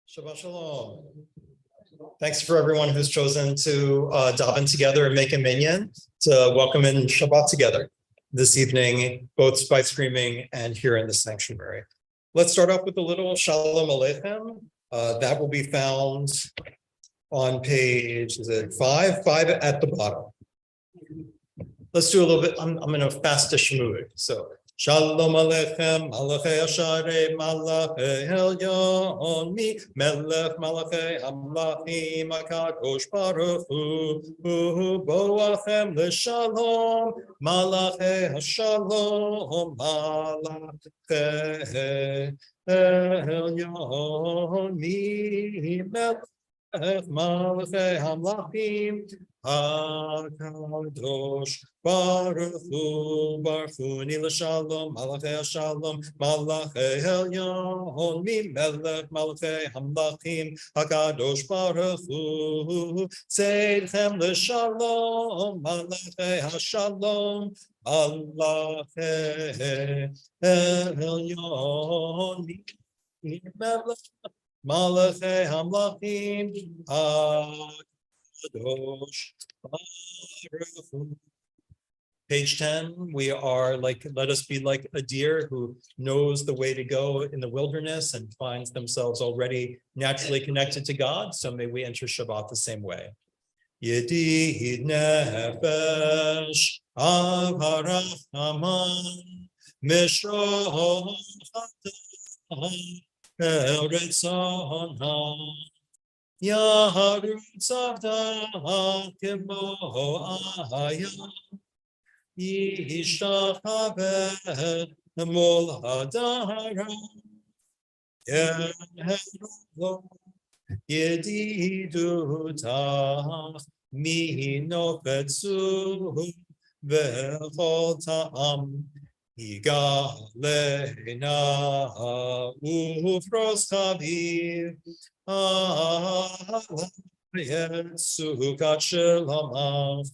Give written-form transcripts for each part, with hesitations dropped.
Shabbat Shalom. Thanks for everyone who's chosen to daven together and make a minyan to welcome in Shabbat together this evening, both by screaming and here in the sanctuary. Let's start off with a little Shalom Aleichem. That will be found on page, is it five at the bottom. Let's do a little bit. I'm in a fastish mood. So Shalom Aleichem, Malachei Asharei, Malachei Elyon, Mi Melech Malachei Hamlachim, HaKadosh Baruch Hu, Boachem L'Shalom, Malachei Hashalom, Malachei Elyon, Mi Melech Malachei Hamlachim, HaKadosh Baruch Hu, Baruch Hu, Nila Shalom, Malachei Shalom, Malachei Elyon, Mi Melech Malachei Hamlachim, HaKadosh Baruch Hu, Seidchem L'Shalom, Malachei Hashalom, Malachei Elyon, Mi Melech Malachei Hamlachim, HaKadosh Baruch Hu. Page 10, we are like, let us be like a deer who knows the way to go in the wilderness and finds themselves already naturally connected to God. So may we enter Shabbat the same way. Yedid nefesh avarach aman mishro eretz onah yaharutz avdah kemo ayah Yishachabed mol hadara Yehelo Yedidutach Mino Betzu Vechol Ta'am Yigalena Ufros Chaviv Yetsukat Shelamav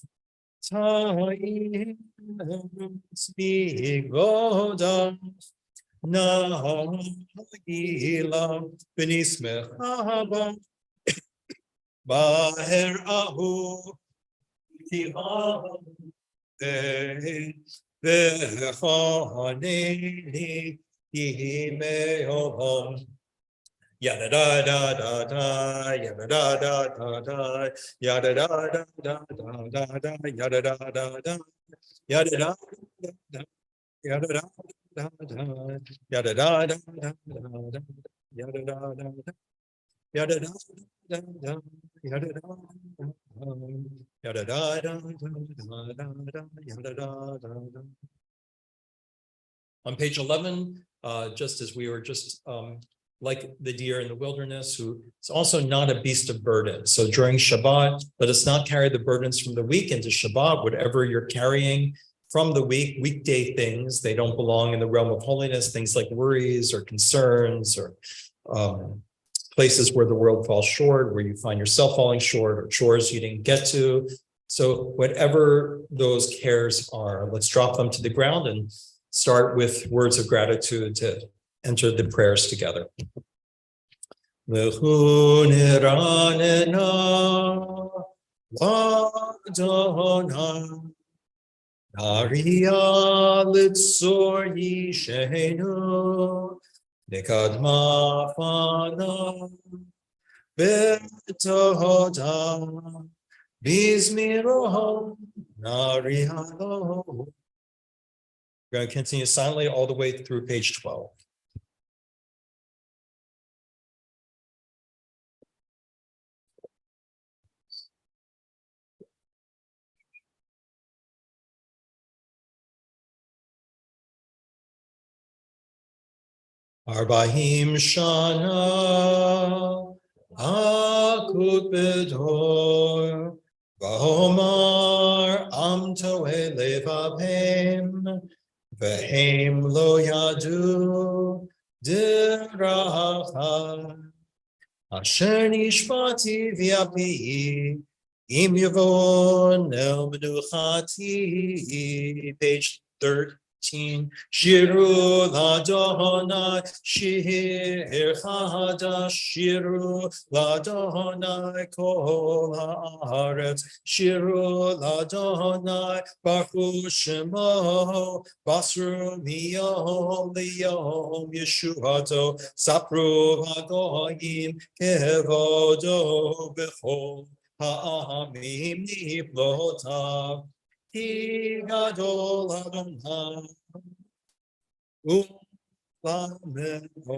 Ta'im Spigoda Nahila Benismechaba Baher Ahu Tiham Vechoneni Yimeohom Yada da da da da, yada da da da da, yada da da da da da, yada da da da, yada da da, yada da da da, yada da da da, yada da da da, yada da da da, yada da yada da da, yada da da. On page 11, just as we were just like the deer in the wilderness, who is also not a beast of burden. So during Shabbat, let us not carry the burdens from the week into Shabbat. Whatever you're carrying from the week, weekday things, they don't belong in the realm of holiness, things like worries or concerns or places where the world falls short, where you find yourself falling short, or chores you didn't get to. So whatever those cares are, let's drop them to the ground and start with words of gratitude to enter the prayers together. We're going to continue silently all the way through page 12. Arba'im Shana Akut Bedor Vahomar Am Toe Levavim Vehem Lo Yadu Diracha Asher Nishmati V'Api Im Yavon El Menuchati. Page 13. Shiru Ladonai Shir Chadash Shiru Ladonai Kol Haaretz Shiru Ladonai Baruch Shemo Basru Miyom Liyom Yeshuato Sapru Hagoyim Kevodo Bechol Ha'amim Niplotav Ki Gadol Adonai U'Lamecho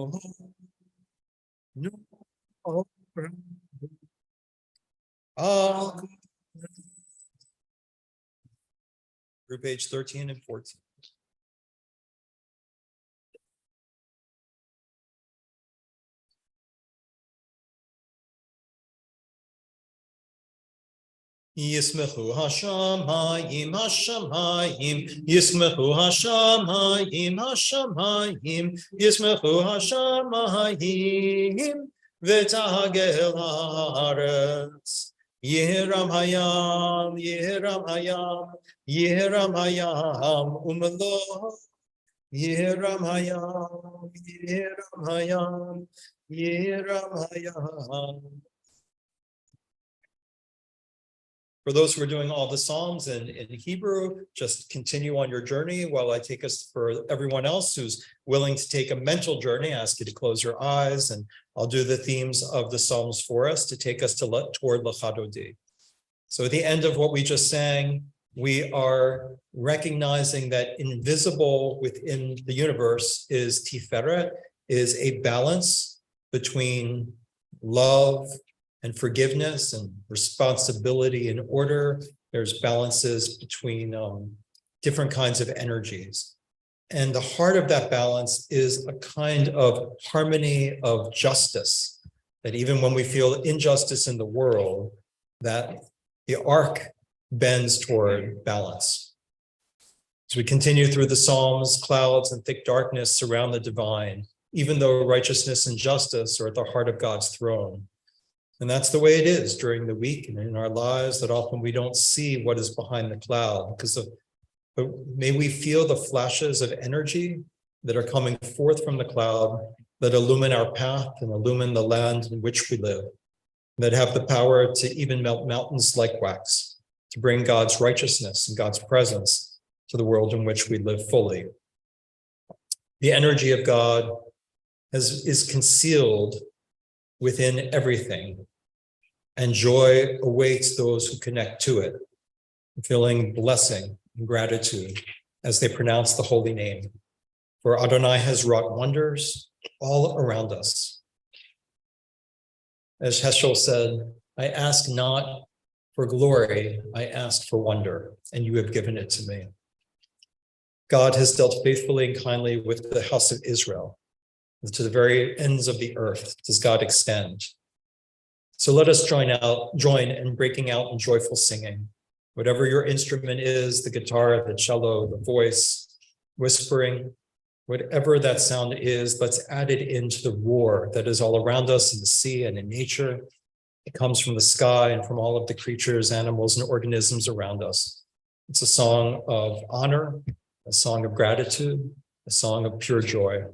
Nu Al through page 13 and 14. Yismechu hashamayim hashamayim Yismechu hashamayim hashamayim Yismechu hashamayim V'tahagel haaretz Yehiram hayam Yehiram hayam Yehiram hayam Umelo Yehiram hayam Yehiram hayam Yehiram hayam. For those who are doing all the Psalms in Hebrew, just continue on your journey while I take us. For everyone else who's willing to take a mental journey, I ask you to close your eyes and I'll do the themes of the Psalms for us to take us toward L'Chadodi. So at the end of what we just sang, we are recognizing that invisible within the universe is Tiferet, is a balance between love and forgiveness and responsibility and order. There's balances between different kinds of energies. And the heart of that balance is a kind of harmony of justice, that even when we feel injustice in the world, that the arc bends toward balance. As we continue through the Psalms, clouds and thick darkness surround the divine, even though righteousness and justice are at the heart of God's throne. And that's the way it is during the week and in our lives, that often we don't see what is behind the cloud but may we feel the flashes of energy that are coming forth from the cloud that illumine our path and illumine the land in which we live, that have the power to even melt mountains like wax, to bring God's righteousness and God's presence to the world in which we live fully. The energy of God is concealed within everything, and joy awaits those who connect to it, feeling blessing and gratitude as they pronounce the holy name. For Adonai has wrought wonders all around us. As Heschel said, I ask not for glory, I ask for wonder, and you have given it to me. God has dealt faithfully and kindly with the house of Israel. To the very ends of the earth does God extend. So let us join in breaking out in joyful singing. Whatever your instrument is, the guitar, the cello, the voice, whispering, whatever that sound is, let's add it into the roar that is all around us in the sea and in nature. It comes from the sky and from all of the creatures, animals, and organisms around us. It's a song of honor, a song of gratitude, a song of pure joy.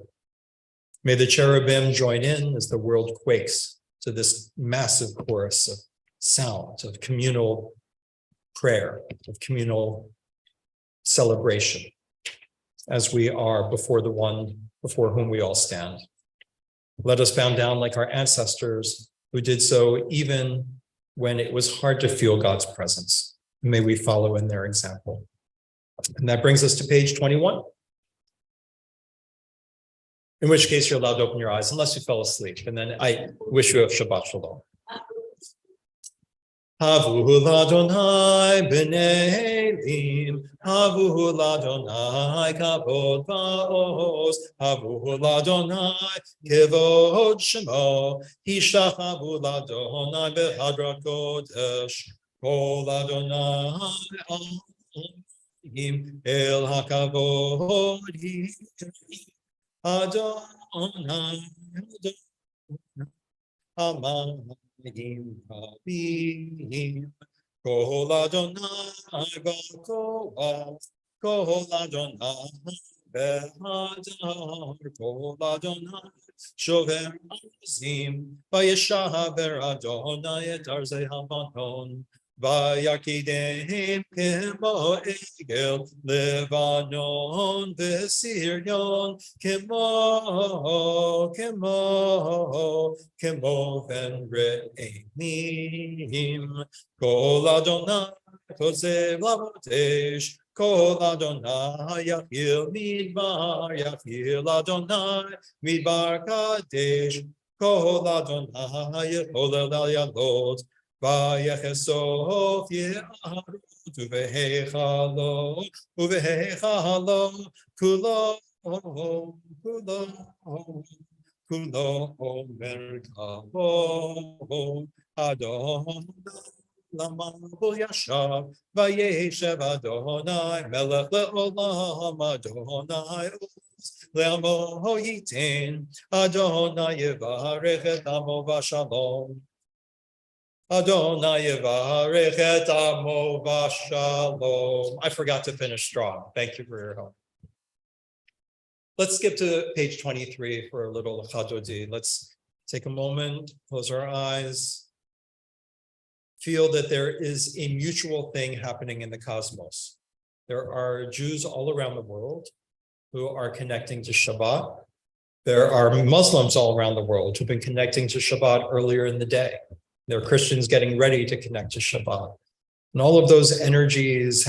May the cherubim join in as the world quakes to this massive chorus of sound, of communal prayer, of communal celebration, as we are before the one before whom we all stand. Let us bow down like our ancestors who did so even when it was hard to feel God's presence. May we follow in their example. And that brings us to page 21. In which case you're allowed to open your eyes unless you fell asleep. And then I wish you a Shabbat Shalom. Havu l'Adonai b'nei Elim, Havu l'Adonai kavod va'os, Havu l'Adonai kevod shemo, Hishachavu l'Adonai b'hadrat kodesh, Kol Adonai Elohim el hakavod Adonai Amayim Rabim, Kol Adonai Bakoach, Kol Adonai Behadar, Kol Adonai Shover Azim, Vayeshaver Adonai et Arzei Hamanon, Vayakidehem Kemo Egel, Lebanon Vesirion, Kemo ben re'enim, Kol Adonai kosev lavotesh, Kol Adonai yachil Adonai midbar kadesh, Kol Adonai yecholel al yalot, Vayechesof ye'arut uvehechalo kulo omer kavod Adonai lamavu yashav vayeshev Adonai melech leolam Adonai le'amo yitin Adonai yevarech et amo v'shalom Adonai yevarech et amo v'shalom. I forgot to finish strong. Thank you for your help. Let's skip to page 23 for a little chadodi. Let's take a moment, close our eyes, feel that there is a mutual thing happening in the cosmos. There are Jews all around the world who are connecting to Shabbat. There are Muslims all around the world who've been connecting to Shabbat earlier in the day. There are Christians getting ready to connect to Shabbat. And all of those energies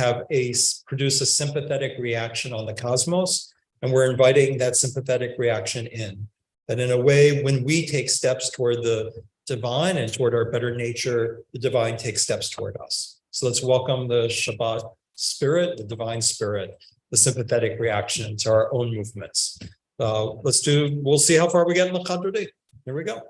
produce a sympathetic reaction on the cosmos. And we're inviting that sympathetic reaction in. That in a way, when we take steps toward the divine and toward our better nature, the divine takes steps toward us. So let's welcome the Shabbat spirit, the divine spirit, the sympathetic reaction to our own movements. We'll see how far we get in the Chadodi. Here we go.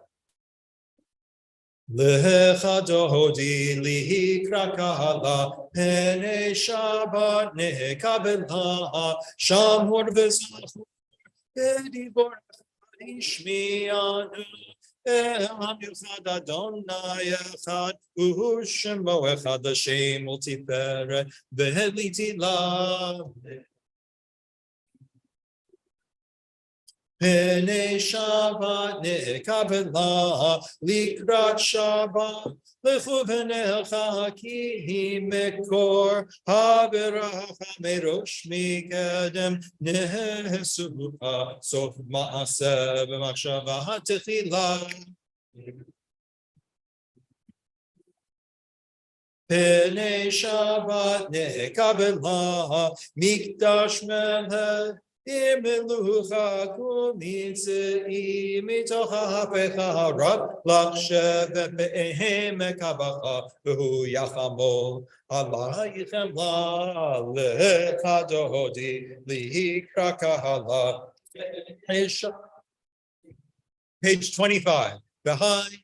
Lechadodi likrakala pene Shabbat nekabela shamor v'zachu edibor ishmianu Elam yuchad Adonai echad u'shemo echad Hashem ultiferet v'heliti lav Pene Shabbat nekabela likrat Shabbat lechu v'necha ki mekor haveracha merosh mikedem nehesuha sof ma'aseh v'machshava hatechila Pene Shabbat nekabela mikdash melech Imelucha kumitzei mitocha hapecha rab lakshev be'ehem mekabacha v'hu yachamol alayichem la lechadodi likra kahala. Page 25. Behind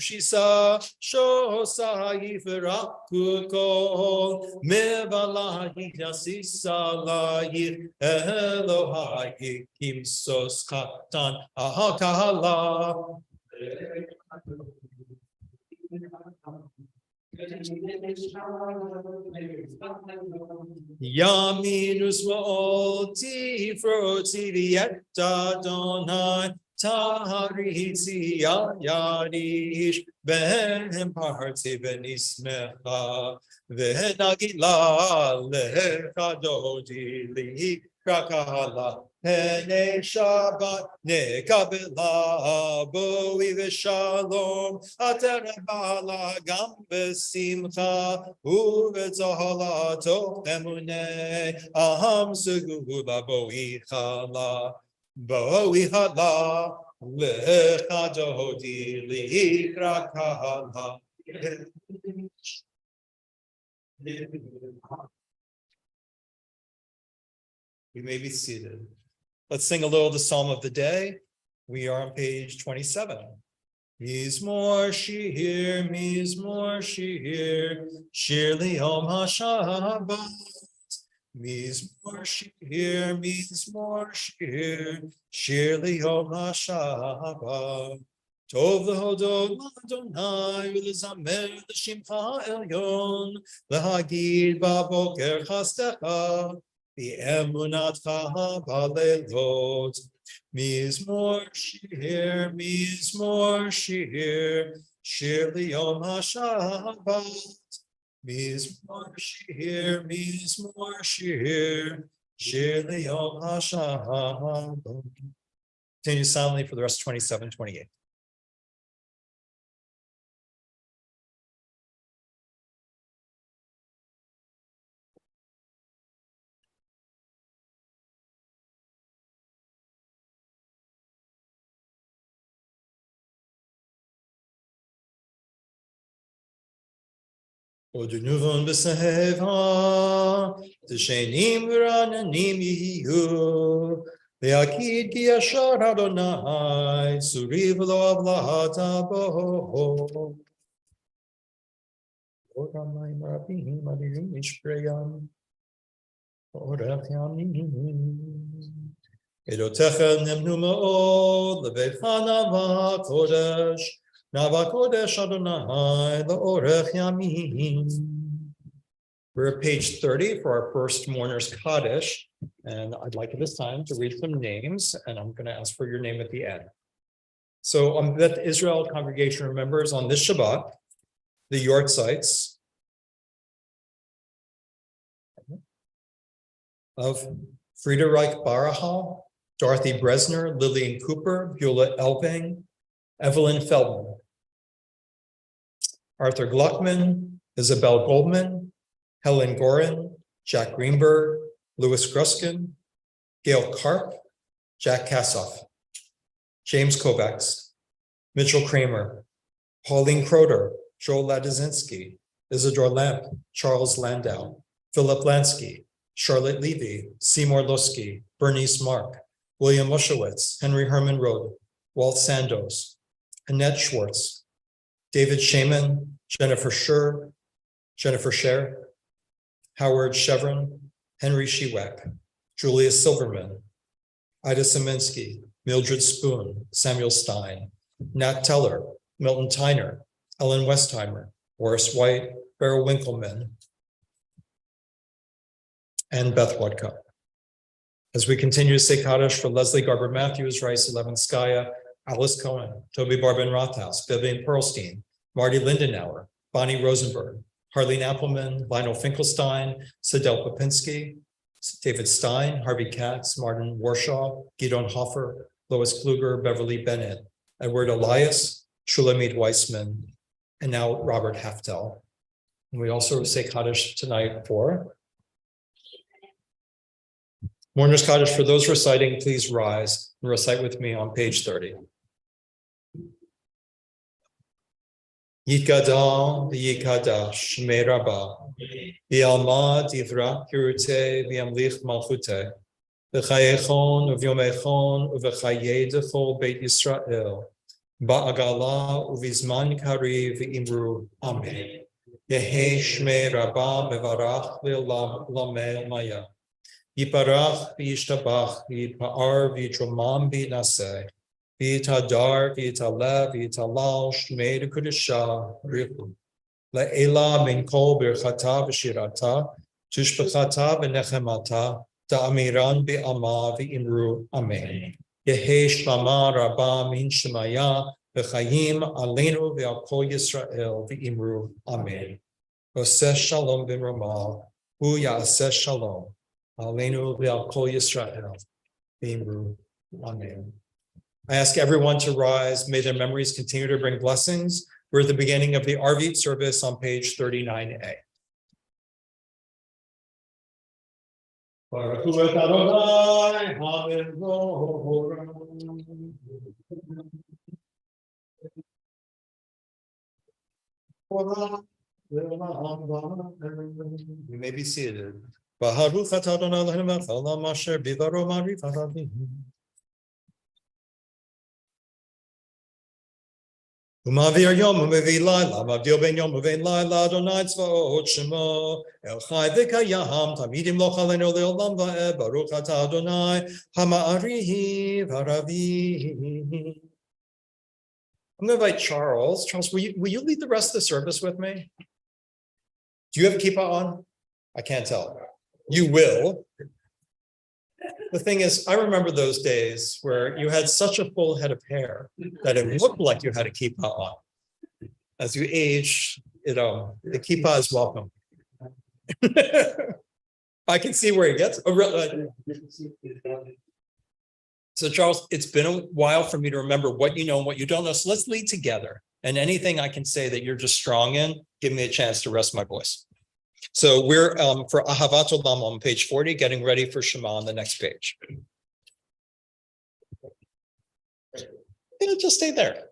Shisa Shosa Yifraku Kol Mevalahi Yasisa Lahi Elohai Kimsos Katan Ahakahala Yaminus Mo'oti Froti Vieta Donai Tahritzi Yadish Ben Parti Benismecha Venagila Lechadodi Li Krakala Pene Shabbat Nekabela Boi Veshalom Aterebala Gam Besimcha Uvetzahala To Emune Aham Segula Boi Chala Boi hala lechadodi likra kahala You may be seated. Let's sing a little the Psalm of the day. We are on page 27. Mizmor shir, shir liyom haShabbat. Mizmor shir, shir liyom haShabbat. Tov lehodot l'Adonai v'lezamer l'shimcha elyon l'hagid b'boker chastecha v'emunatcha b'leilot. Mizmor shir, shir liyom haShabbat. Mizmor shir, shir liyom haShabbat. Continue silently for the rest of 27, 28. Odunuvon b'seheva, t'shenim v'rananim yiyu, v'yakid ki yashar Adonai, suri v'lo avlahata bo. Oramayim rabim adirim mishpreyam, orach yamim. Edotechel nemnu ma'od, lebecha kodesh, Navakodesh Adonai la'orech yamim. We're at page 30 for our first mourner's Kaddish, and I'd like at this time to read some names, and I'm going to ask for your name at the end. So on Beth Israel congregation remembers on this Shabbat, the Yortzites of Friederike Barahal, Dorothy Bresner, Lillian Cooper, Beulah Elving, Evelyn Feldman, Arthur Gluckman, Isabel Goldman, Helen Gorin, Jack Greenberg, Louis Gruskin, Gail Karp, Jack Kassoff, James Kovacs, Mitchell Kramer, Pauline Croder, Joel Ladizinski, Isidore Lamp, Charles Landau, Philip Lansky, Charlotte Levy, Seymour Lusky, Bernice Mark, William Mushowitz, Henry Herman Road, Walt Sandoz, Annette Schwartz, David Shaman, Jennifer Scher, Howard Chevron, Henry Shewak, Julia Silverman, Ida Saminsky, Mildred Spoon, Samuel Stein, Nat Teller, Milton Tyner, Ellen Westheimer, Horace White, Beryl Winkleman, and Beth Wodka. As we continue to say Kaddish for Leslie Garber Matthews, Rice Levinskaya, Alice Cohen, Toby Barbin Rothaus, Vivian Perlstein, Marty Lindenauer, Bonnie Rosenberg, Harleen Appelman, Lionel Finkelstein, Sidel Popinski, David Stein, Harvey Katz, Martin Warshaw, Gidon Hoffer, Lois Kluger, Beverly Bennett, Edward Elias, Shulamit Weissman, and now Robert Haftel. And we also say Kaddish tonight for Mourner's Kaddish. For those reciting, please rise and recite with me on page 30. Yikadal v'yikadash shmei Rabbah v'yalma divra kirute v'yamlich malchute v'chayechon uv'yomechon uv'chayei d'chol Beit Yisrael ba'agala uv'izman kari v'imru Amen. Yehi shmei Rabbah mevarach v'lamei maya yiparach v'yishtabach v'yipa'ar v'yitromam v'naseh V'itadar, v'italev, v'yitalal, shmei d'kudisha, richu. Le'ela min kol birchata v'shirata, tushbechata v'nechemata, da'amiran bi'ama v'imru, amen. Yehi shlama rabba min shemaya, v'chayim aleinu v'al kol Yisrael v'imru, amen. Oseh shalom v'ramal, hu ya'aseh shalom, aleinu v'al kol Yisrael v'imru, amen. I ask everyone to rise. May their memories continue to bring blessings. We're at the beginning of the Arvit service on page 39a. Baruch hu et Adonai, You may be seated. Baruch atah Adonai Eloheinu melech haolam asher bivaro ma'arifat avim. Umavir yom umevi laila, mavdil ben yom uvein laila, Adonai tzvaot shemo, el chai v'kayam, tamidim lo chalenu le'olam va'ed, Baruch atah Adonai, hama'arihi v'aravi. I'm going to invite Charles. Charles, will you lead the rest of the service with me? Do you have a kippah on? I can't tell. You will. The thing is, I remember those days where you had such a full head of hair that it looked like you had a kippah on. As you age, the kippah is welcome. I can see where it gets. So Charles, it's been a while for me to remember what you know and what you don't know. So let's lead together. And anything I can say that you're just strong in, give me a chance to rest my voice. So we're for Ahavat Olam on page 40, getting ready for Shema on the next page. It'll just stay there.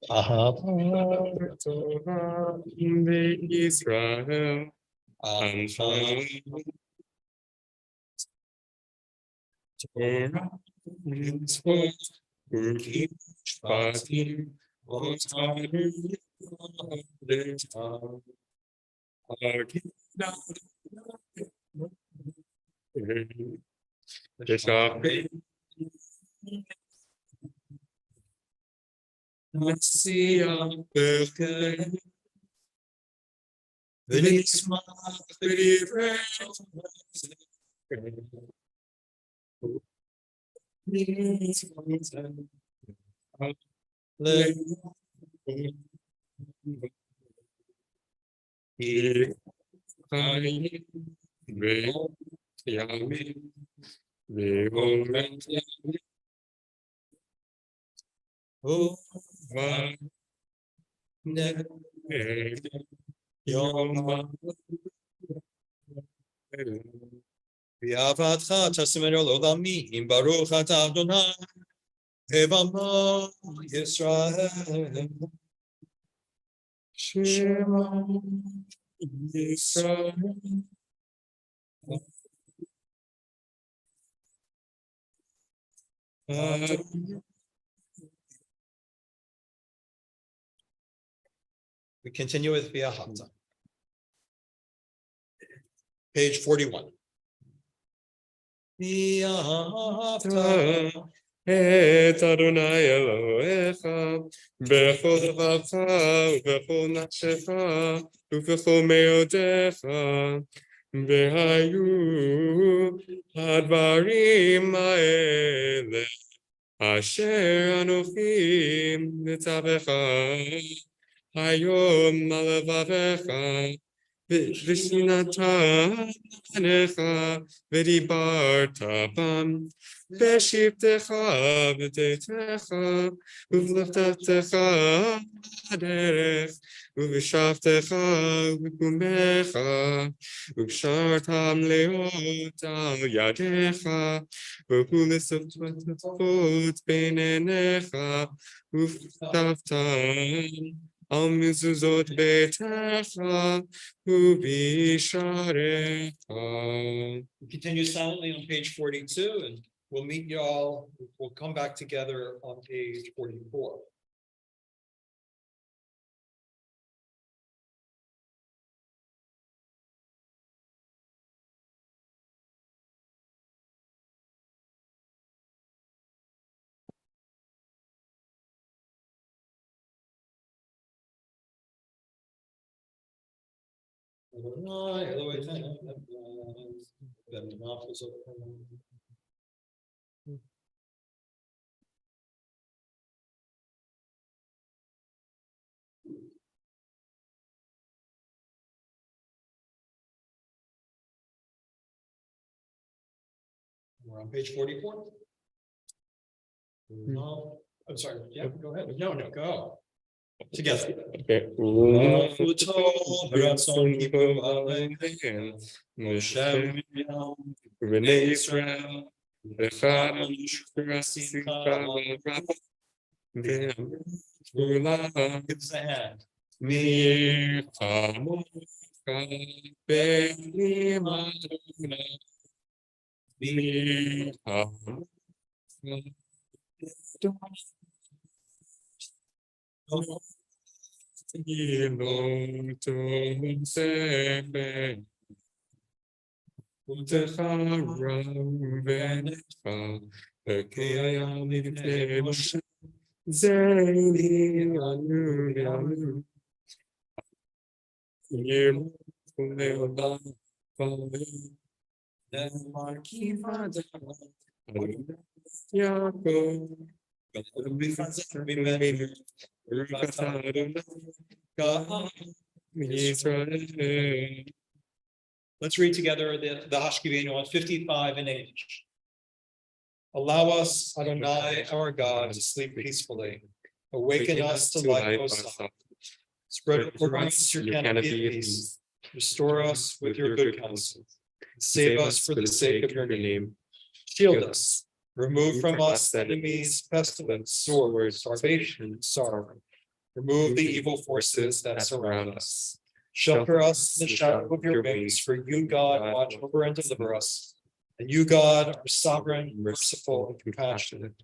Ahavat Olam Israel. Torah mitzvot urkim shvatim otarim letam argina teshape Messiah berkeh v'nismach v'divrei V'avatcha tasimenu l'olamim baruch atah Adonai Hevama Yisrael Shema Yisrael. We continue with V'ahavta. Page 41. V'ahavta את אדוני אלוהיך בכל לבבך ובכל נפשך ובכל מאודיך והיו הדברים האלה אשר אנוכי מצווך היום על לבבך ושננת עיניך ודיברת בם בשבתך ובביתך ובלכתך בדרך ובשבתך ובקומך וקשרתם להיות על ידיך ולשפות בין עיניך וכתבתם על מזוזות ביתך ובשעריך. Continue silently on page 42 and we'll meet y'all. We'll come back together on page 44. We're on page 44. No, I'm sorry. Yeah, go ahead. No, go. Together. Okay. B'nei Yisrael, v'chad Kula Give us a hand. Mi Chamuka Beni Maduna Mi Chamuka Ilum Sebe Utecharam Venecha Ekayam Nitlemush Zeli Anu Yanu Yim Leolam Vali Marki Vada Yaakov Let's read together the Hashkivenu on 55 in English. Allow us, Adonai, our God, to sleep peacefully. Awaken us to life, O Son. Spread over us your canopy of peace. Restore us with your good counsel. Save us for the sake of your name. Shield us. Remove from us enemies, pestilence, sword, starvation, sorrow. Remove the evil forces that surround us. Shelter us in the shadow of your wings, for you, God, watch over and deliver us. And you, God, are sovereign, merciful, and compassionate.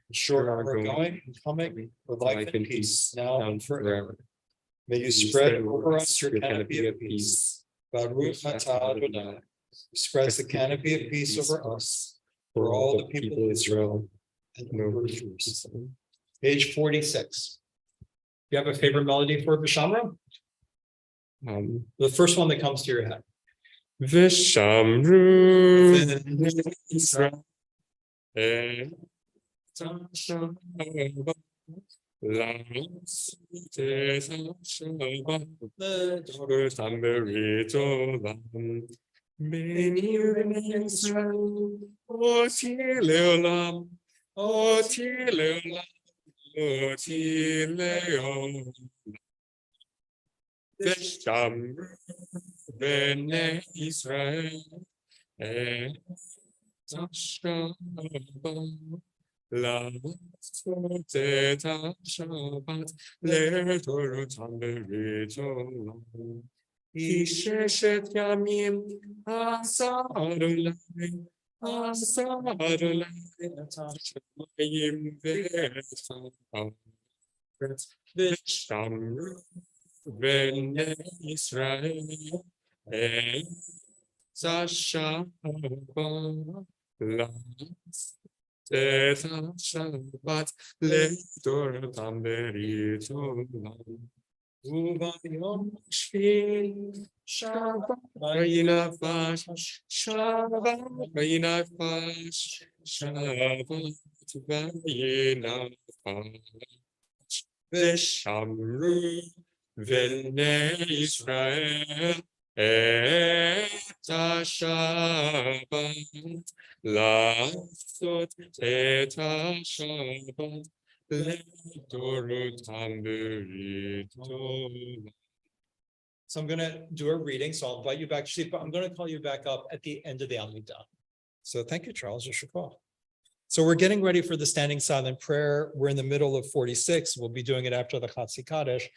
Ensure our going and coming for life and peace, now and forever. May you spread over us your canopy of peace. Baruch atah Adonai, who spreads the canopy of peace over us, for all the people of Israel and over Jerusalem. Page 46. You have a favorite melody for Vishamra? The first one that comes to your head. Vishamru Israel Lance Shabbat Beni Israel Oti Leolam Oti Leolam Oti Leolam Vishamru Bene Israel Shabbat Teta Shabbat Le'Torotam Be'Rijolam Isheshet Yamim Asarulai Asarulai Shamayim Ve'Sam Vishamru Bene Israel Shabbat Teta Shabbat Le'Torotam Be'Rijolam Uvayom Shvil Shabbat Vayinafash Shabbat Vayinafash Shabbat Vayinafash Vishamru V'nei Yisrael Et HaShabbat La'asot Et HaShabbat Le'Torotam Be'Rijolam. So I'm going to do a reading, so I'll invite you back to sleep, but I'm going to call you back up at the end of the Amidah. So thank you, Charles. So we're getting ready for the standing silent prayer. We're in the middle of 46. We'll be doing it after the Chatzi Kaddish.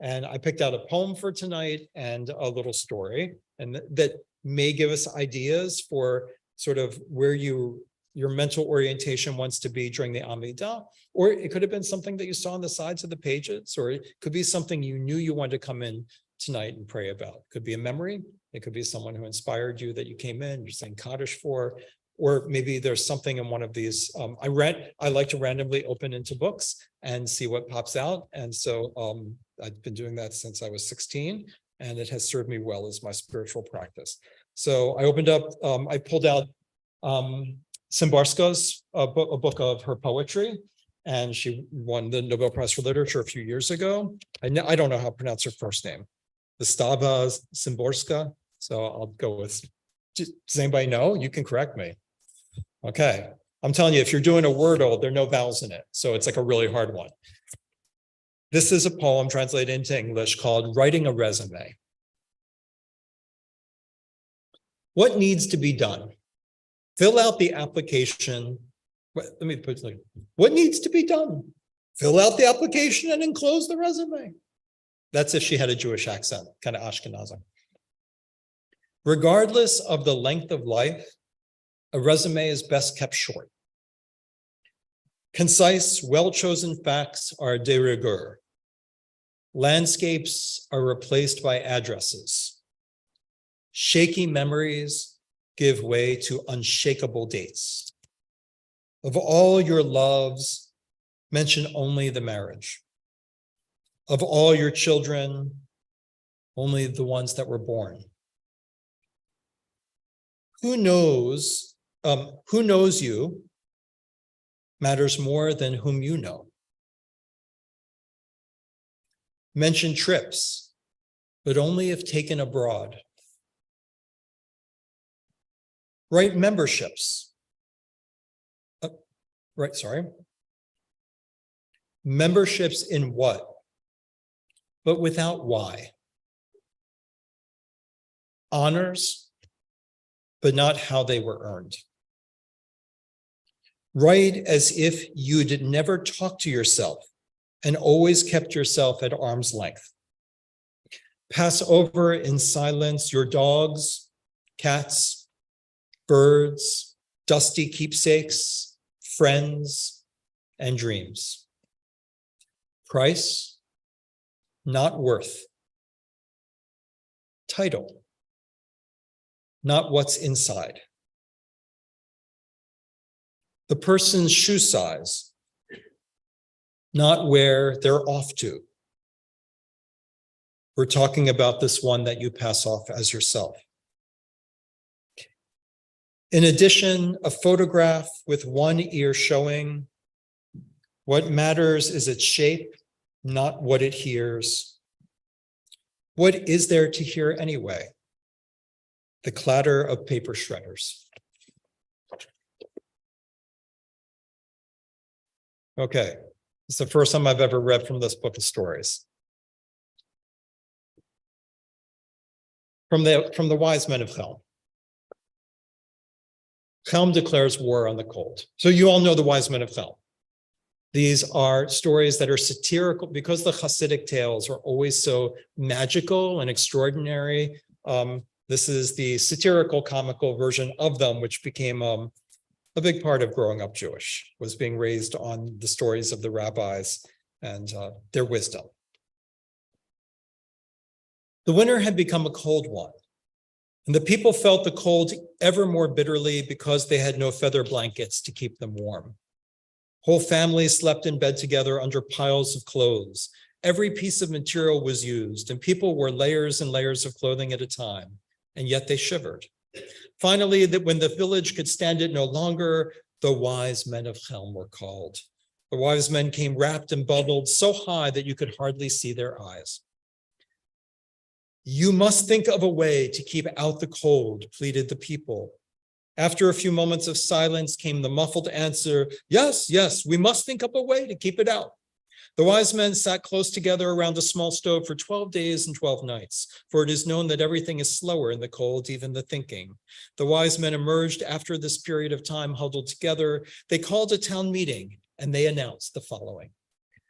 And I picked out a poem for tonight and a little story, and that may give us ideas for sort of where your mental orientation wants to be during the Amidah. Or it could have been something that you saw on the sides of the pages, or it could be something you knew you wanted to come in tonight and pray about. It could be a memory. It could be someone who inspired you that you came in, you're saying Kaddish for, or maybe there's something in one of these. I like to randomly open into books and see what pops out. And so I've been doing that since I was 16, and it has served me well as my spiritual practice. So I opened up, I pulled out Szymborska's a book of her poetry, and she won the Nobel Prize for Literature a few years ago. I don't know how to pronounce her first name. Wystawa Szymborska. So I'll go with, does anybody know? You can correct me. Okay. I'm telling you, if you're doing a Wordle, there are no vowels in it. So it's like a really hard one. This is a poem translated into English called Writing a Resume. What needs to be done? Fill out the application. Let me put it like, what needs to be done? Fill out the application and enclose the resume. That's if she had a Jewish accent, kind of Ashkenazi. Regardless of the length of life, a resume is best kept short. Concise, well-chosen facts are de rigueur. Landscapes are replaced by addresses. Shaky memories give way to unshakable dates. Of all your loves, mention only the marriage. Of all your children, only the ones that were born. Who knows you matters more than whom you know. Mention trips, but only if taken abroad. Write memberships. Memberships in what? But without why. Honors, but not how they were earned. Write as if you'd never talked to yourself and always kept yourself at arm's length. Pass over in silence your dogs, cats, birds, dusty keepsakes, friends, and dreams. Price, not worth. Title, not what's inside. The person's shoe size, not where they're off to. We're talking about this one that you pass off as yourself. In addition, a photograph with one ear showing. What matters is its shape, not what it hears. What is there to hear anyway? The clatter of paper shredders. Okay, it's the first time I've ever read from this book of stories. From the wise men of Chelm. Chelm declares war on the cold. So you all know the wise men of Chelm. These are stories that are satirical because the Hasidic tales are always so magical and extraordinary. This is the satirical, comical version of them, which became a big part of growing up Jewish, was being raised on the stories of the rabbis and their wisdom. The winter had become a cold one, and the people felt the cold ever more bitterly because they had no feather blankets to keep them warm. Whole families slept in bed together under piles of clothes. Every piece of material was used, and people wore layers and layers of clothing at a time, and yet they shivered. Finally, when the village could stand it no longer, the wise men of Chelm were called. The wise men came wrapped and bundled so high that you could hardly see their eyes. You must think of a way to keep out the cold, pleaded the people. After a few moments of silence came the muffled answer, yes, yes, we must think up a way to keep it out. The wise men sat close together around a small stove for 12 days and 12 nights, for it is known that everything is slower in the cold, even the thinking. The wise men emerged after this period of time huddled together. They called a town meeting and they announced the following.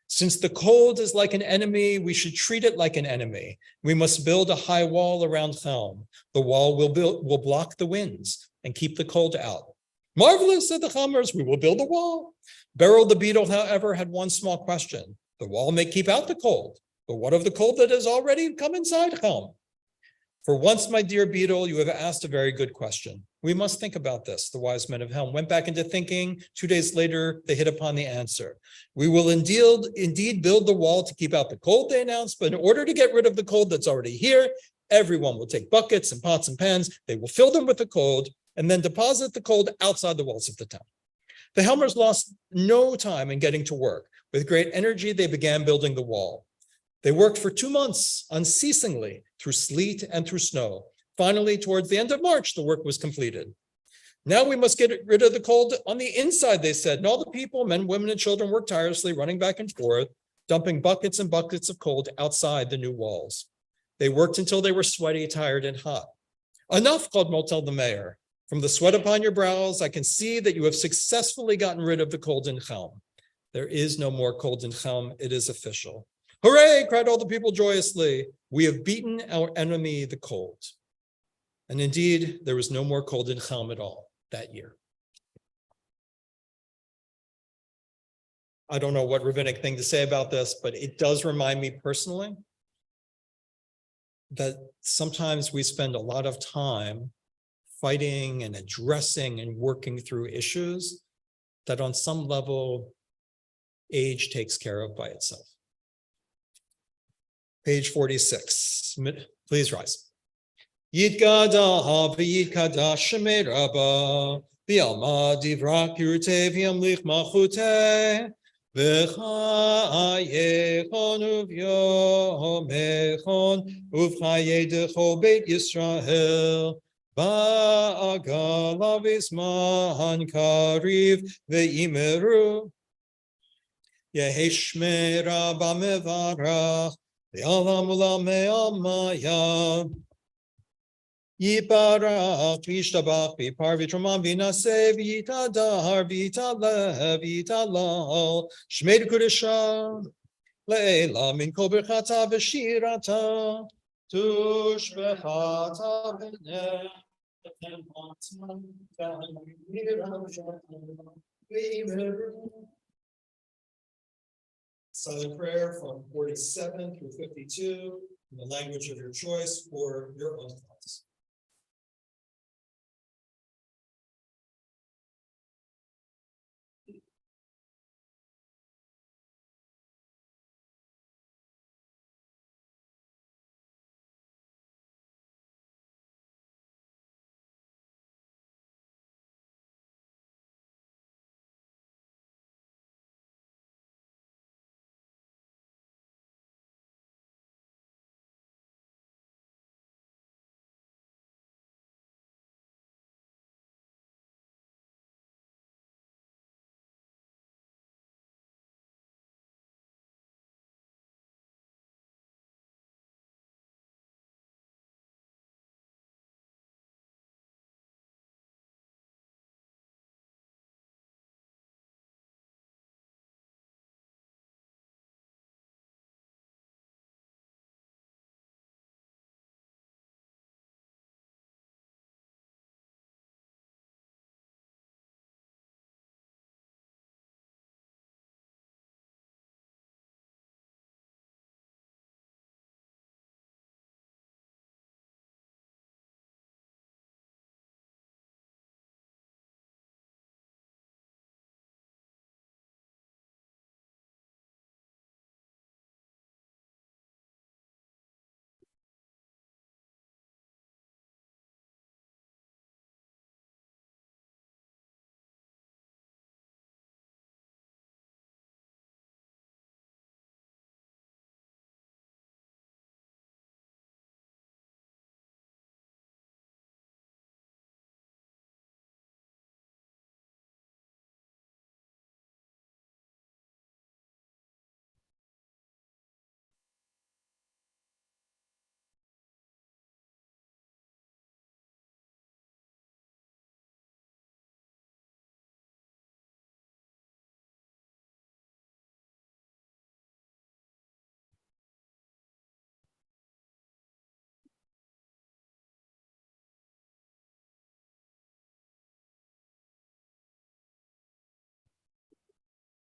Since the cold is like an enemy, we should treat it like an enemy. We must build a high wall around Chelm. The wall will block the winds and keep the cold out. Marvelous, said the Chelmers, we will build a wall. Beryl the beetle, however, had one small question. The wall may keep out the cold, but what of the cold that has already come inside Chelm? For once, my dear beetle, you have asked a very good question. We must think about this. The wise men of Chelm went back into thinking. 2 days later, they hit upon the answer. We will indeed build the wall to keep out the cold, they announced, but in order to get rid of the cold that's already here, everyone will take buckets and pots and pans. They will fill them with the cold and then deposit the cold outside the walls of the town. The Helmers lost no time in getting to work. With great energy, they began building the wall. They worked for 2 months unceasingly through sleet and through snow. Finally, towards the end of March, the work was completed. Now we must get rid of the cold on the inside, they said. And all the people, men, women, and children worked tirelessly, running back and forth, dumping buckets and buckets of cold outside the new walls. They worked until they were sweaty, tired, and hot. Enough, called Motel the mayor. From the sweat upon your brows, I can see that you have successfully gotten rid of the cold in Chelm. There is no more cold in Chelm. It is official. Hooray, cried all the people joyously. We have beaten our enemy, the cold. And indeed, there was no more cold in Chelm at all that year. I don't know what rabbinic thing to say about this, but it does remind me personally that sometimes we spend a lot of time fighting and addressing and working through issues that on some level age takes care of by itself. Page 46, please rise. Yitkada v'yitkada shemei rabba v'yalma divra pirutei v'yamlich malchutei v'chayechon uv'yomechon uv'chayedecho Beit Yisrael ba'agala v'zman kariv v'imeru Yeheshme rabba mevarach v'alam ulam me'amaya Yiparach v'ishtabach v'par v'troman v'naseh v'yitadar v'yitaleh v'yitalal shmei d'kudesha le'ela min kol berchata v'shirata tushbechata v'neh Silent prayer from 47 through 52 in the language of your choice or your own thoughts.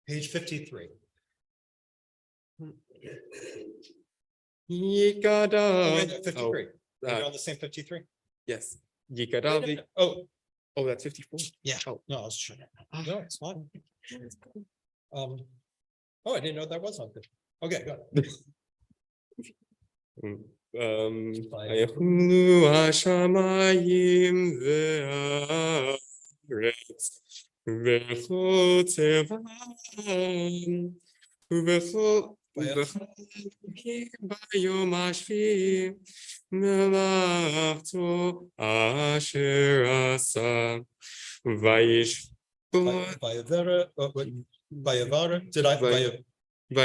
Page 53. Yikada. 53. We're on the same 53. Yes. Yikada. Oh, that's 54. Yeah. Oh, no, I was trying. No, it's fine. Oh, I didn't know that was on 50. Okay, got it. Vayachulu hashamayim ve'aretz v'chol tzevam v'chol bayom hashvi melachto asher asa Vayavara. Did I?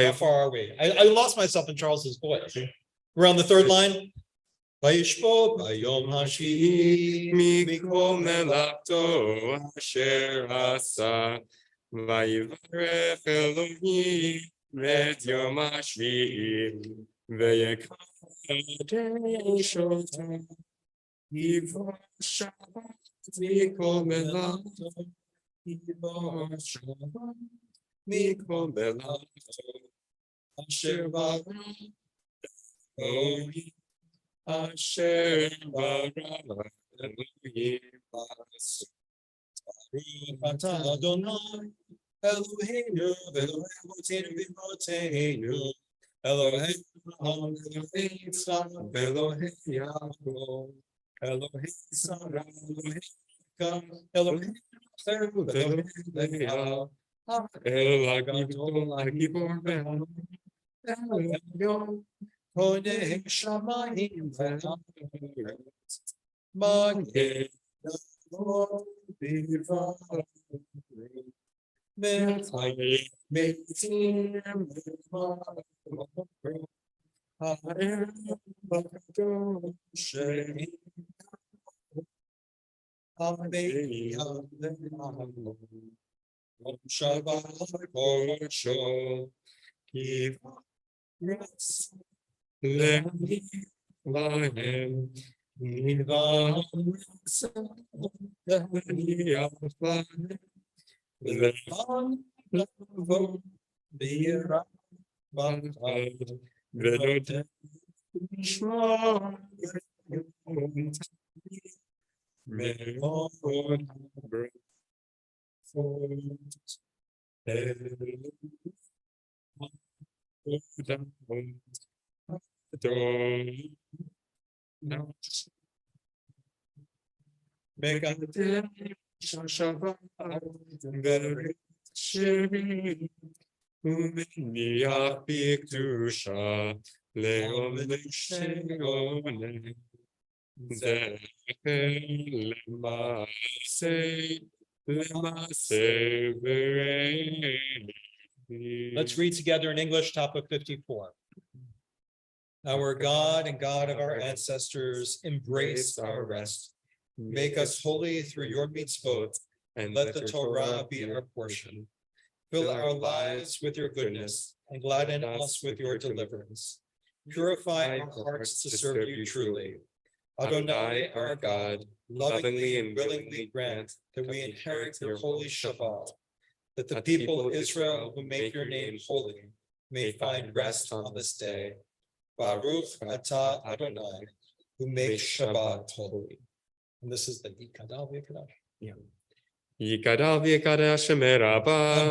How far are we? I lost myself in Charles's voice. We're on the third line. Vayishpo bayom hashvi mikol melachto asher asa ויברך אלוהים את יום השביעי, ויקדש אותו, יבוא שבת מכל מלאכתו, יבוא שבת מכל מלאכתו, אשר ברא אלוהים, אשר ברא אלוהים לעשות. ברוך אתה אדוני אלוהינו ואלוהי אבותינו ואמותינו, אלוהינו אלוהי יצחק ואלוהי יעקב, אלוהי שרה אלוהי רבקה, אלוהי רחל ואלוהי לאה, האל הגדול הגיבור והנורא, העליון קונה שמיים וארץ, מגן דוד בבית, מחיה מתים וממות, האל הקדוש הביאה לנו, יום שבת קודשו, כיבס להניח להם, נדבם להניח להם, לבן לבוא ביראה בחג, ונודה לשמוע יום מאוד ברכות מקדש השבת ורשמי ומניח בקדושה לעולם שעונה זכר למעשה וראה. Let's read together in English, topic 54. Our God and God of our ancestors, embrace our rest. Make us holy through your mitzvot, and let the Torah be our portion. Fill our lives with your goodness, and gladden us with your deliverance. Purify our hearts to serve you truly. Adonai, our God, lovingly and willingly grant that we inherit your holy Shabbat, that the people of Israel who make your name holy may find rest on this day. Baruch atah Adonai, who makes Shabbat holy. And this is the Yikadal V'Yikadash. יקדל ויקדש שמי רבה,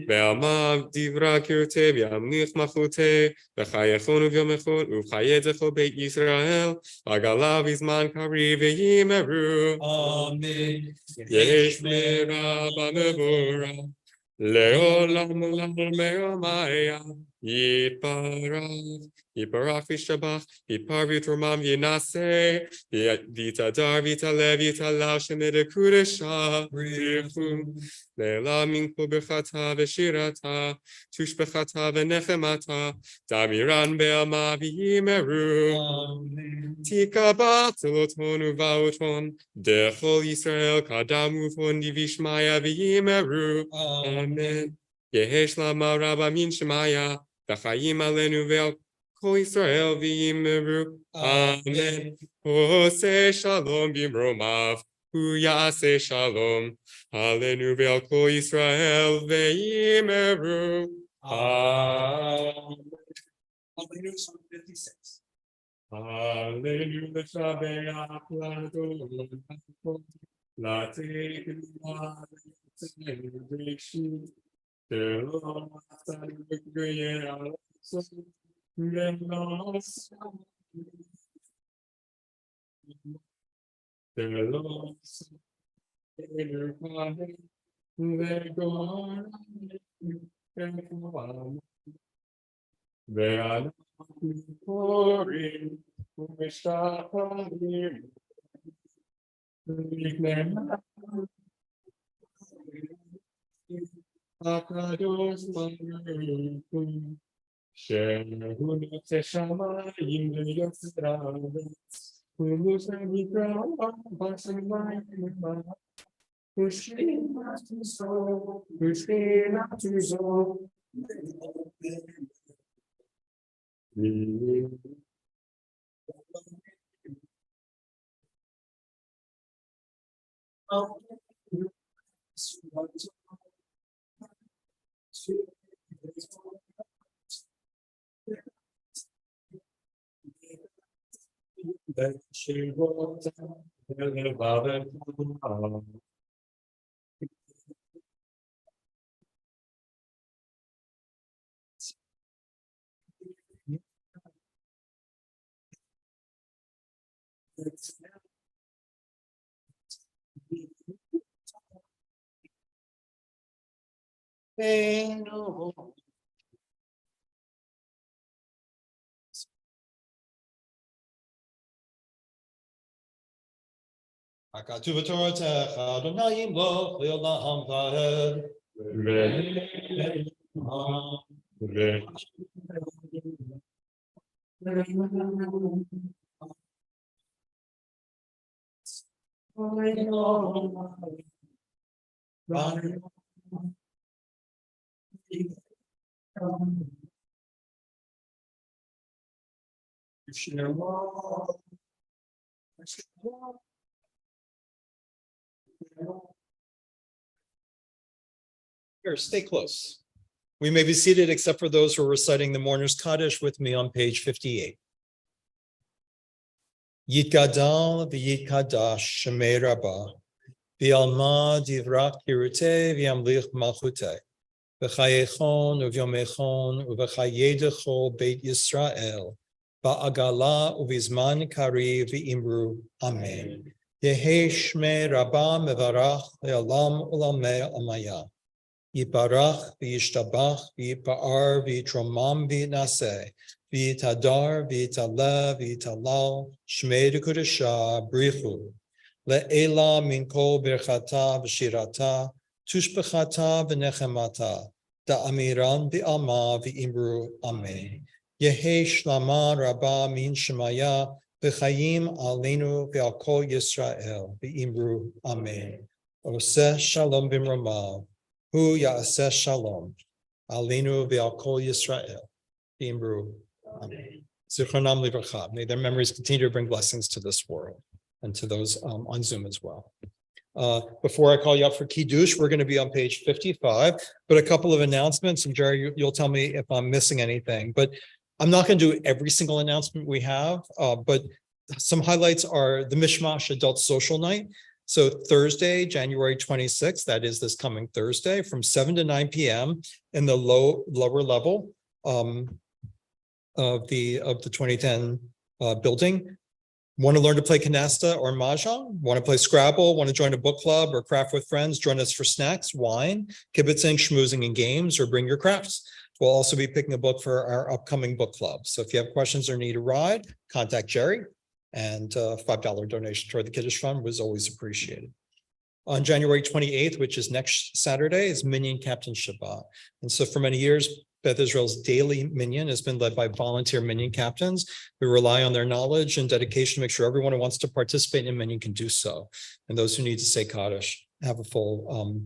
ועלמא דברה כרתי וימליך מלכותי, וחייכון וביומכון ובחיי זכו בית ישראל, עגלה בזמן קריב ויאמרו. אמן. יש מרבה מבורא, לעולם עולם מיומיה, יתברך וישתבח, יתפאר ויתרומם וינשא, ויתהדר ויתעלה ויתעלה שמי קודשה, ברכו, לעילא מנחה ברכתה ושירתה, תושבחתה ונחמתה, דמירן בעלמא ויאמרו. תקבע תלותון ובאותון, דכל ישראל קדם ובון דבשמיא ויאמרו. אמן. יש למה רבה מן שמיא, וחיים עלינו ועל כל ישראל ויאמרו. אמן. עושה שלום במרומיו, הוא יעשה שלום עלינו ועל כל ישראל ויאמרו. אמן. Hallelujah, Psalm 56. עלינו לשבח לדון, לתת לנו בראשית, שלא מצאנו בגויי ארצות, ולא עשינו, שלא עשינו פנים, וגורלנו כפוענו, ואנחנו קוראים ומשתחווים לפניו. הקדוש ברוך הוא, שהוא נושא שמיים ויוצר הארץ, הוא נושא נקרא בשמיים למעלה, Pushina to soul, Pushina to soul. That she was elevada. Hakatuv Torah Adonai Yimloch Le'olam Vahed. Here, stay close. We may be seated except for those who are reciting the Mourner's Kaddish with me on page 58. Yitgadal v'yitkadash Shemei Rabbah v'yalma divrak hirutei v'yamlich malchutei v'chayechon uvyomechon uv'chayedecho Beit Yisrael ba'agala uvizman kari v'imru Amen. Yehi Shmei Rabbah mevarach le'olam ulamei amaya. Yiparach v'yishtabach v'yipa'ar v'yitromam v'yitnaseh v'yitadar v'yitaleh v'yitalal shmei d'kudashah brichu le'ela min kol birchata v'shirata tushbechata v'nechemata da'amiran v'alma v'imru amen. Yehi shlama rabba min shemaya v'chayim aleinu v'al kol Yisrael v'imru amen. Oseh shalom b'mramav. Hu ya'aseh shalom, aleinu ve'al kol Yisrael, v'imru, amen. Zichronam livracha. May their memories continue to bring blessings to this world and to those on Zoom as well. Before I call you up for Kiddush, we're going to be on page 55, but a couple of announcements, and Jerry, you'll tell me if I'm missing anything, but I'm not going to do every single announcement we have, but some highlights are the Mishmash Adult Social Night. So Thursday, January 26th, that is this coming Thursday, from 7 to 9 p.m. in the lower level of the 2010 building. Want to learn to play canasta or mahjong? Want to play Scrabble? Want to join a book club or craft with friends? Join us for snacks, wine, kibitzing, schmoozing, and games, or bring your crafts. We'll also be picking a book for our upcoming book club. So if you have questions or need a ride, contact Jerry. And $5 donation toward the Kiddush Fund was always appreciated. On January 28th, which is next Saturday, is Minyan Captain Shabbat. And so for many years, Beth Israel's daily minyan has been led by volunteer minyan captains who rely on their knowledge and dedication to make sure everyone who wants to participate in minyan can do so. And those who need to say Kaddish have a full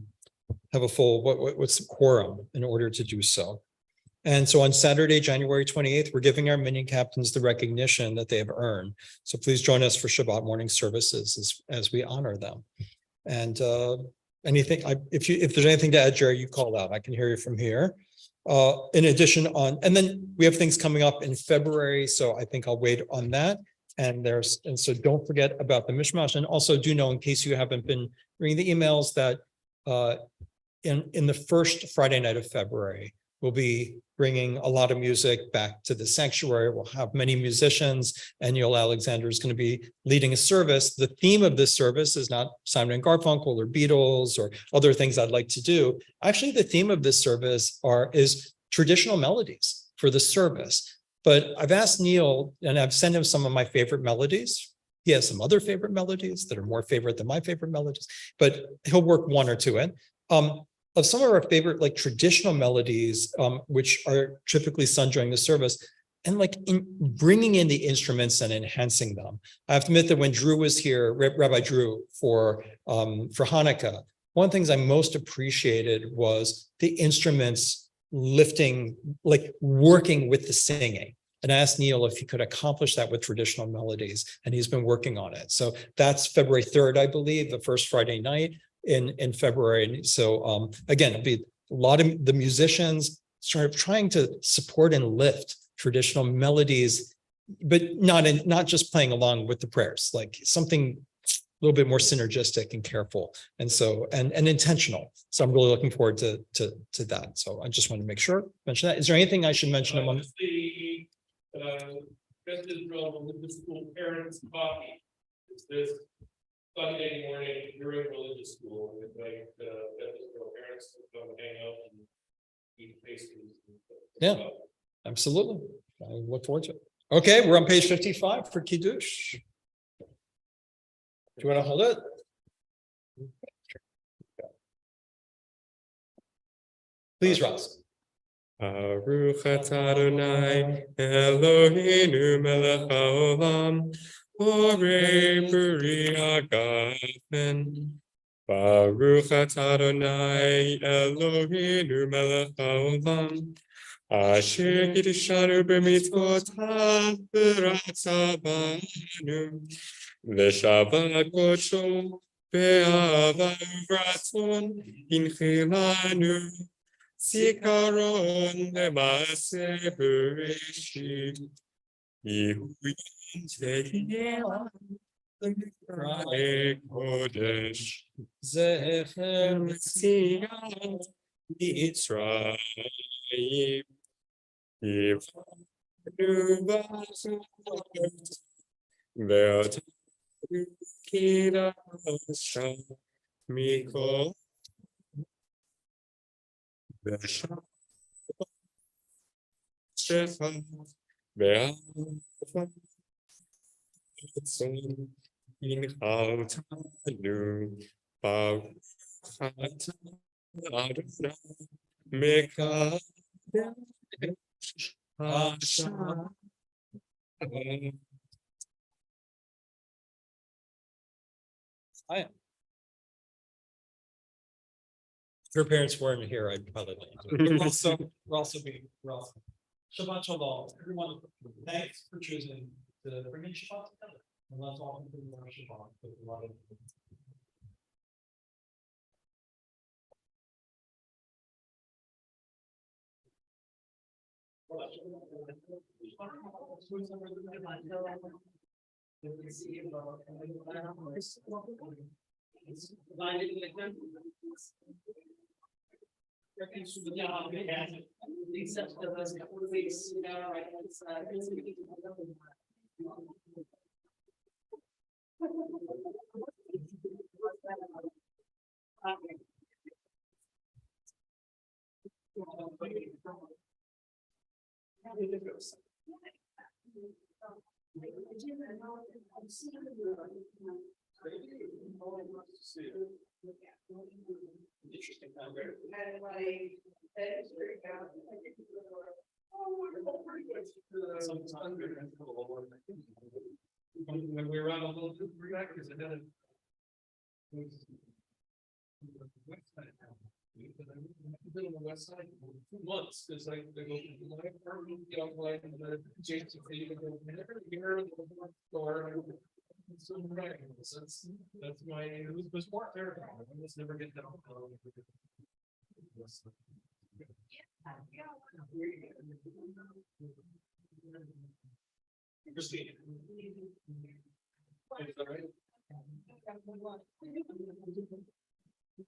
what's the quorum in order to do so. And so on Saturday, January 28th, we're giving our minyan captains the recognition that they have earned. So please join us for Shabbat morning services as we honor them. And anything, if there's anything to add, Jerry, you call out. I can hear you from here. In addition and then we have things coming up in February. So I think I'll wait on that. And so don't forget about the Mishmash. And also do know, in case you haven't been reading the emails, that in the first Friday night of February, we'll be bringing a lot of music back to the sanctuary. We'll have many musicians, and Yoel Alexander is going to be leading a service. The theme of this service is not Simon and Garfunkel or Beatles or other things I'd like to do. Actually, the theme of this service is traditional melodies for the service. But I've asked Neil, and I've sent him some of my favorite melodies. He has some other favorite melodies that are more favorite than my favorite melodies, but he'll work one or two in. Of some of our favorite traditional melodies, which are typically sung during the service, and in bringing in the instruments and enhancing them. I have to admit that when Drew was here, Rabbi Drew for Hanukkah, one of the things I most appreciated was the instruments lifting, like working with the singing. And I asked Neil if he could accomplish that with traditional melodies, and he's been working on it. So that's February 3rd, I believe, the first Friday night in February. And so again, it'll be a lot of the musicians sort of trying to support and lift traditional melodies, but not just playing along with the prayers, like something a little bit more synergistic and careful, and so and intentional. So I'm really looking forward to that. So I just want to mention that. Is there anything I should mention among the religious school parents coffee? Is this Sunday morning during religious school? With like parents to come hang out and eat pastries. Yeah, absolutely. I look forward to it. Okay, we're on page 55 for Kiddush. Do you want to hold it? Please, Ross. Baruch atah Adonai Eloheinu melech haolam borei peri hagafen. Baruch atah Adonai Eloheinu melech haolam asher kiddushanu b'mitzvotav v'ratzah banu v'shabbat kodsho be'ahava uvratzon hinchilanu Zikaron lemase bereshit Yehuyin tehiyah kodesh Zecher Metziat Mitzrayim Yivanu b'azot Ve'otanu kidasha Mikol Ve'shabbat shecha ve'ahava tzon inchaltanu baruch atah Adonai mekadesh hashem. Hi. If your parents weren't here, I'd probably let you do it. We're also Shabbat Shalom, everyone. Thanks for choosing to bring in Shabbat together. And let's all continue our Shabbat with a lot of. Interesting time. When we were on a little bit because I did it. I've been on the west side for 2 months because I go to my apartment, you know, like the adjacent to you go here, the store. So right, that's my it was more terrifying. I just never get that. Christine. Is that right?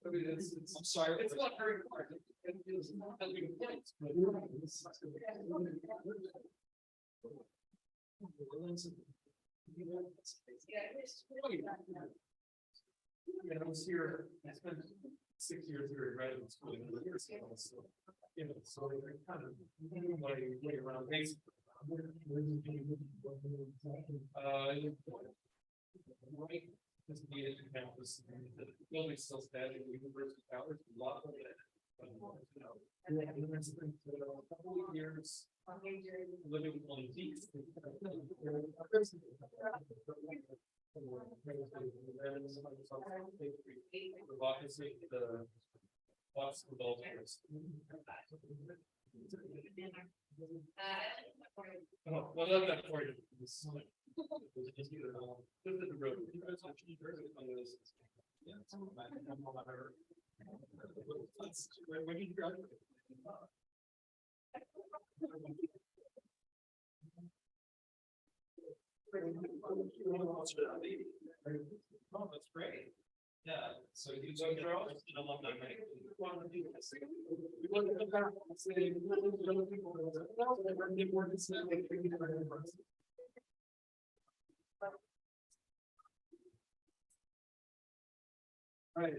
I mean, I'm sorry, it's not very hard. It's not that big a place, but I was here, I spent 6 years here in graduate school in the years ago, so you know, so I kind of knew my way around things. Right. The campus, the building still standing, the University Towers, a lot of it. And then it's been a couple of years. Living on the beach. The Boston Dolphins. Oh, well, not that for you. This is the road. Yeah. When you graduate. Oh, that's great. Yeah, so you took your own alumni, right? We want to do this. We want to come back and say, right,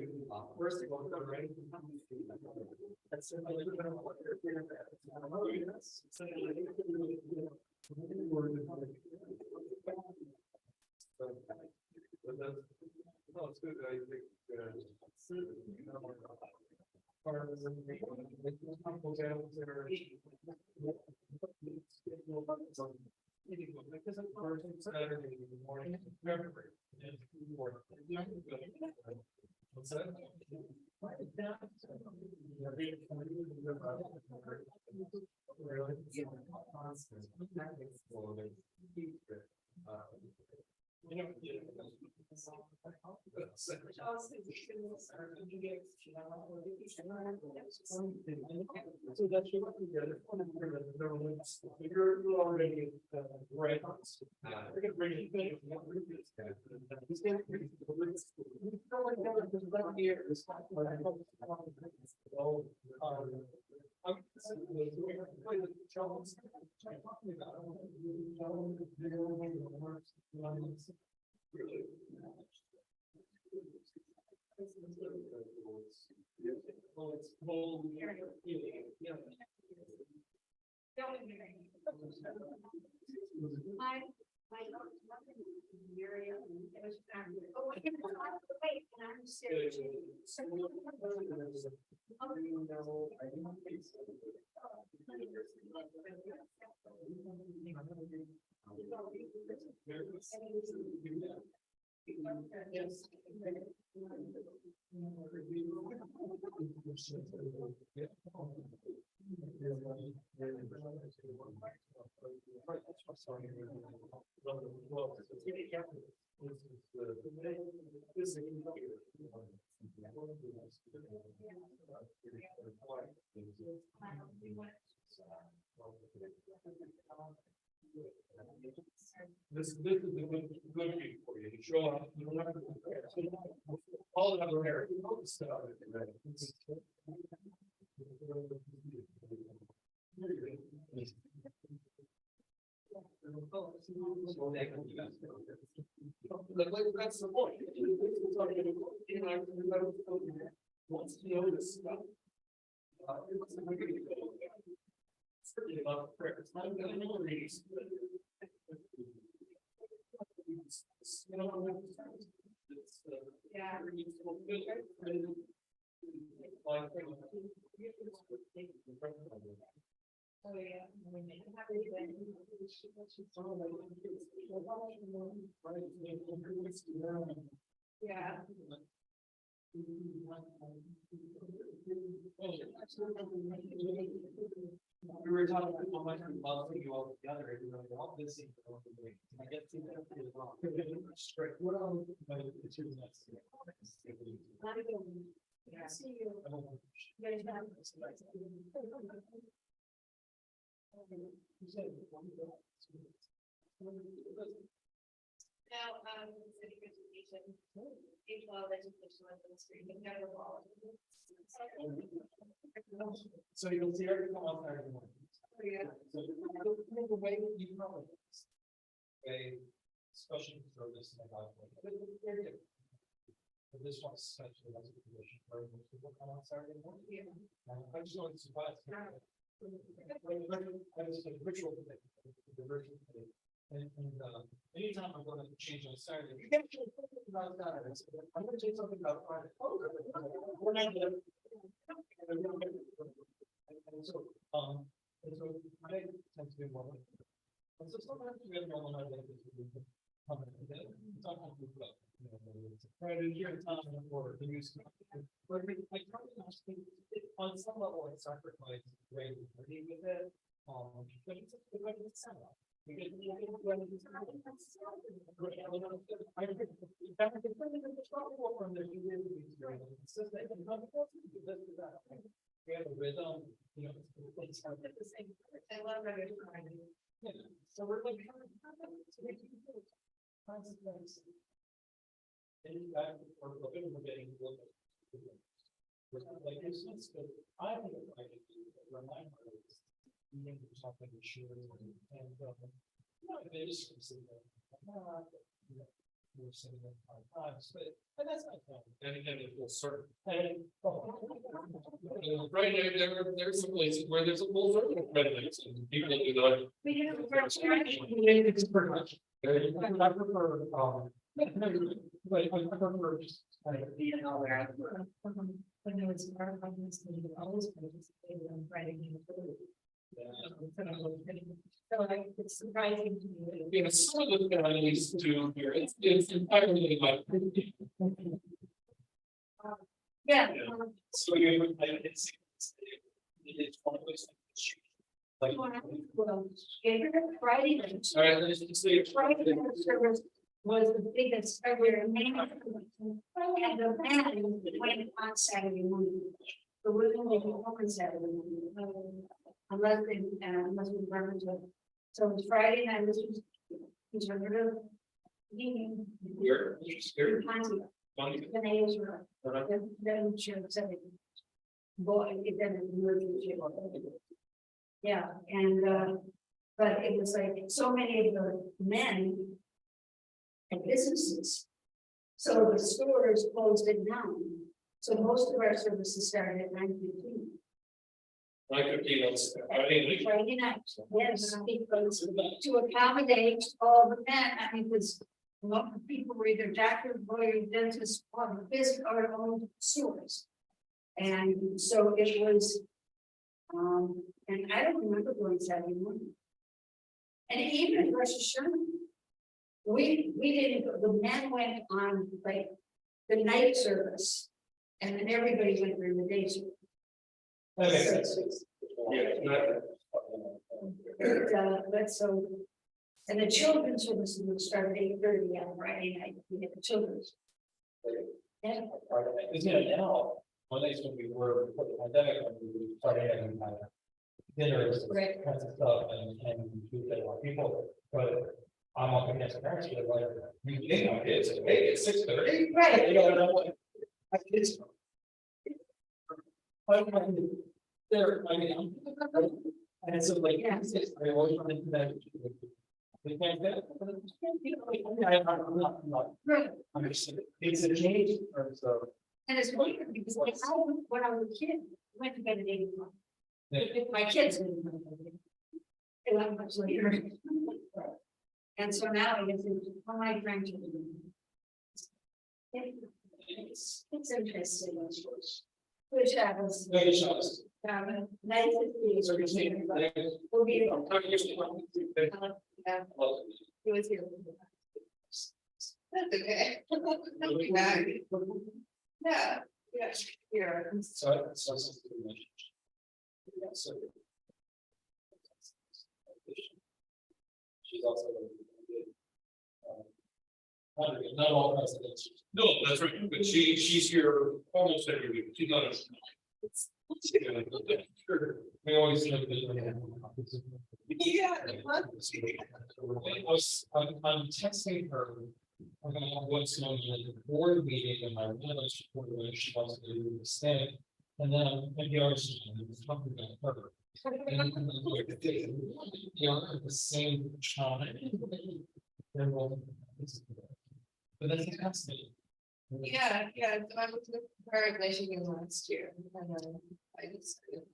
first of all, right? That's no, it's good. I think. What's that? You know, so that's you're already right. We're gonna bring it. Yes. This is the good week for you. You show up. You don't have to all the other stuff. That's the point. Once you know this stuff. Certainly about prayer. It's not going to reason. Yeah. Oh, yeah. Yeah. We were talking about how much we love you all together, you know, all this. I get to that. Straight. What else? Yeah. See you. Now, city presentation, K-12 education administration, never involved. So you'll see everything on Saturday morning. Oh, yeah. So the way you know it, a special service and this one's essentially as a condition for most people come on Saturday morning. Yeah. I just want to surprise. I just a ritual today, the virtual today. And anytime I'm going to change on Saturday, you can't change something about Saturday. I'm going to change something about Friday. We're not going to Right, and here it's not for the use. On some level, it's sacrifice, great, with it, but it's we have a rhythm, you know, it's hard at the same time. I love that. Yeah, so we're like. Consequence. And back or we're getting a little bit. Like this one's good. I think I can do remind her eating something sure and they just sitting there. We're sitting there 5 times, but that's not fun. And again, it feels certain. Right there's some places where there's a full circle of red lights and people do not. We have it's pretty much. I prefer but I prefer just being all there. When there was always participated in writing. So like it's surprising to me. Yeah, some of the guys do here. It's entirely like. Yeah. So you it's one of those like Friday night. All right, let's see. Friday night service was the biggest ever in Maine. And the band went on Saturday morning. The women were home on Saturday morning. Unless we run into it. So it was Friday night, this was conservative. Evening. Here. The names were. Then she said it. Boy, it didn't emergency. Yeah, and but it was like so many of the men and businesses. So the stores closed it down. So most of our services started at 9:15. 9:15 Friday night. Yes, because to accommodate all the men, I mean, because a lot of people were either doctors, lawyers, dentists, or the business or owned stores. And so it was, and I don't remember going Saturday morning. And even at Rosh Hashanah, we didn't, the men went on like the night service, and then everybody went during the day service. That makes sense. But so, and the children's service would start at 8:30 on Friday night. We get the children's. Yeah. Because now, one days when we were before the pandemic, when we started having dinners, right, kinds of stuff, and we get a lot of people, but I'm up against parents who are like, you think my kids, hey, it's 6:30, right? You know what? My kids. There, I mean, and so like, yeah, I always run into that. We can't get it. I'm not. Right. I'm just, it's a change in terms of. And it's weird because like when I was a kid, I went to bed at 8 o'clock. If my kids didn't go to bed, they went much later. And so now I get to my grandchildren. It's interesting. Which happens. Nice to see you. We'll be. Yeah. He was here. That's okay. Yeah. Yeah. Here. So. She's also. Not all presidents. No, that's right. But she's here almost every week. She's not. We always have yeah. I'm texting her about what's going on in the board meeting and my village where she wants to do the stand. And then maybe I was talking about her. And they are at the same time. But that's fascinating. Yeah, so I was with her in Michigan last year, and I just really?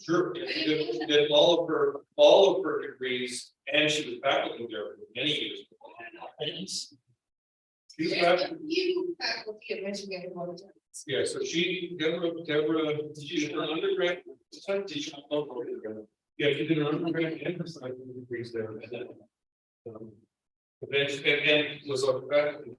Sure. She did all of her degrees, and she was faculty there for many years. You faculty at Michigan all the time. Yeah, so Deborah, she's an undergrad, yeah, she did an undergrad and her science degrees there. And then, but then, and was a faculty.